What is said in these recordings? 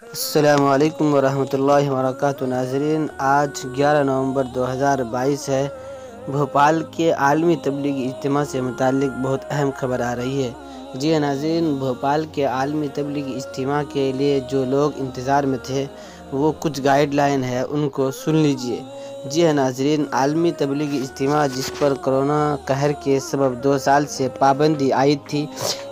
السلام علیکم ورحمۃ اللہ وبرکاتہ ناظرین، آج 11 نومبر 2022 ہے۔ بھوپال کے عالمی تبلیغی اجتماع سے متعلق بہت اہم خبر آ رہی ہے۔ جی ناظرین، بھوپال کے عالمی تبلیغی اجتماع کے لیے جو لوگ انتظار میں تھے وہ کچھ گائیڈ لائن ہے، ان کو سن لیجئے۔ جی ناظرین، عالمی تبلیغی اجتماع جس پر کرونا قہر کے سبب 2 سال سے پابندی عائد تھی،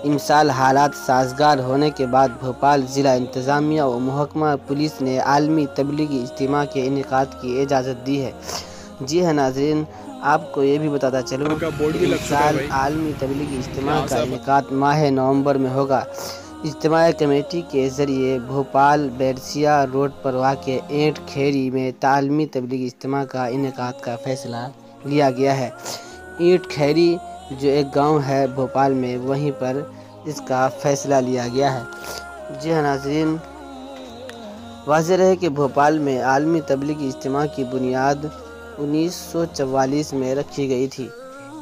ان سال حالات سازگار ہونے کے بعد بھوپال ضلع انتظامیہ و محکمہ پولیس نے عالمی تبلیغی اجتماع کے انعقاد کی اجازت دی ہے۔ جی ناظرین، آپ کو یہ بھی بتاتا چلوں کہ اس سال عالمی تبلیغی اجتماع کا انعقاد ماہ نومبر میں ہوگا۔ اجتماعی کمیٹی کے ذریعے بھوپال بیرسیا روڈ پر واقع اینٹ کھیری میں عالمی تبلیغی اجتماع کا انعقاد کا فیصلہ لیا گیا ہے۔ اینٹ کھیری جو ایک گاؤں ہے بھوپال میں، وہیں پر اس کا فیصلہ لیا گیا ہے۔ جی ناظرین، واضح رہے کہ بھوپال میں عالمی تبلیغی اجتماع کی بنیاد 1944 میں رکھی گئی تھی۔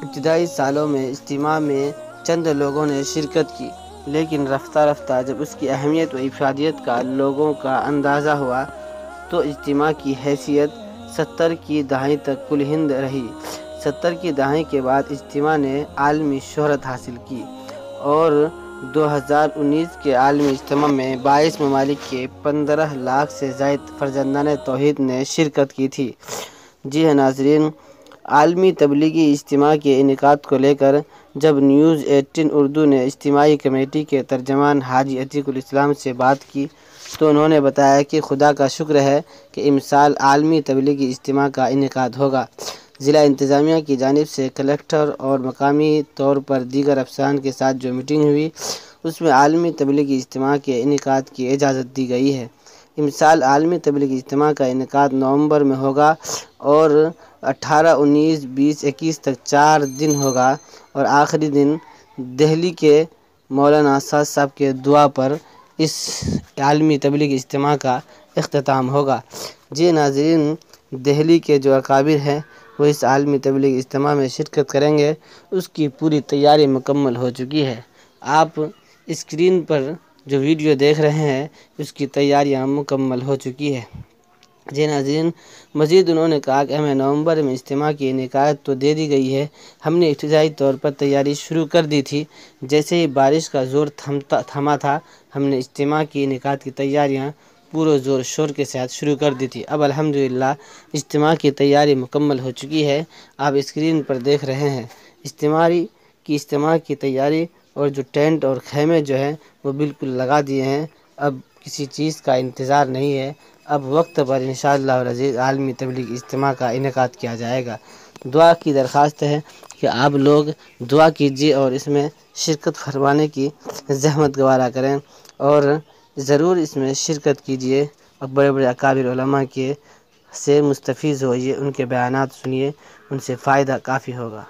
ابتدائی سالوں میں اجتماع میں چند لوگوں نے شرکت کی، لیکن رفتہ رفتہ جب اس کی اہمیت و افادیت کا لوگوں کا اندازہ ہوا تو اجتماع کی حیثیت 70 کی دہائی تک کل ہند رہی۔ 70 کی دہائی کے بعد اجتماع نے عالمی شہرت حاصل کی اور 2019 کے عالمی اجتماع میں 22 ممالک کے 15 لاکھ سے زائد فرزندان توحید نے شرکت کی تھی۔ جی ناظرین، عالمی تبلیغی اجتماع کے انعقاد کو لے کر جب نیوز 18 اردو نے اجتماعی کمیٹی کے ترجمان حاجی عتیق الاسلام سے بات کی تو انہوں نے بتایا کہ خدا کا شکر ہے کہ امسال عالمی تبلیغی اجتماع کا انعقاد ہوگا۔ ضلع انتظامیہ کی جانب سے کلکٹر اور مقامی طور پر دیگر افسران کے ساتھ جو میٹنگ ہوئی، اس میں عالمی تبلیغی اجتماع کے انعقاد کی اجازت دی گئی ہے۔ امسال عالمی تبلیغی اجتماع کا انعقاد نومبر میں ہوگا اور 18، 19، 20، 21 تک 4 دن ہوگا اور آخری دن دہلی کے مولانا آزاد صاحب کے دعا پر اس عالمی تبلیغی اجتماع کا اختتام ہوگا۔ جی ناظرین، دہلی کے جو اکابر ہیں وہ اس عالمی تبلیغی اجتماع میں شرکت کریں گے، اس کی پوری تیاری مکمل ہو چکی ہے۔ آپ اسکرین پر جو ویڈیو دیکھ رہے ہیں اس کی تیاریاں مکمل ہو چکی ہے۔ جی ناظرین، مزید انہوں نے کہا کہ ہمیں نومبر میں اجتماع کی انعقاد تو دے دی گئی ہے، ہم نے ابتدائی طور پر تیاری شروع کر دی تھی۔ جیسے ہی بارش کا زور تھما تھا، ہم نے اجتماع کی انعقاد کی تیاریاں پورے زور شور کے ساتھ شروع کر دی تھی۔ اب الحمدللہ اجتماع کی تیاری مکمل ہو چکی ہے۔ آپ اسکرین پر دیکھ رہے ہیں اجتماع کی تیاری، اور جو ٹینٹ اور خیمے جو ہیں وہ بالکل لگا دیے ہیں۔ اب کسی چیز کا انتظار نہیں ہے، اب وقت پر انشاءاللہ العزیز عالمی تبلیغی اجتماع کا انعقاد کیا جائے گا۔ دعا کی درخواست ہے کہ آپ لوگ دعا کیجیے اور اس میں شرکت فرمانے کی زحمت گوارا کریں اور ضرور اس میں شرکت کیجیے اور بڑے بڑے اکابر علماء سے مستفیض ہوئیے، ان کے بیانات سنیے، ان سے فائدہ کافی ہوگا۔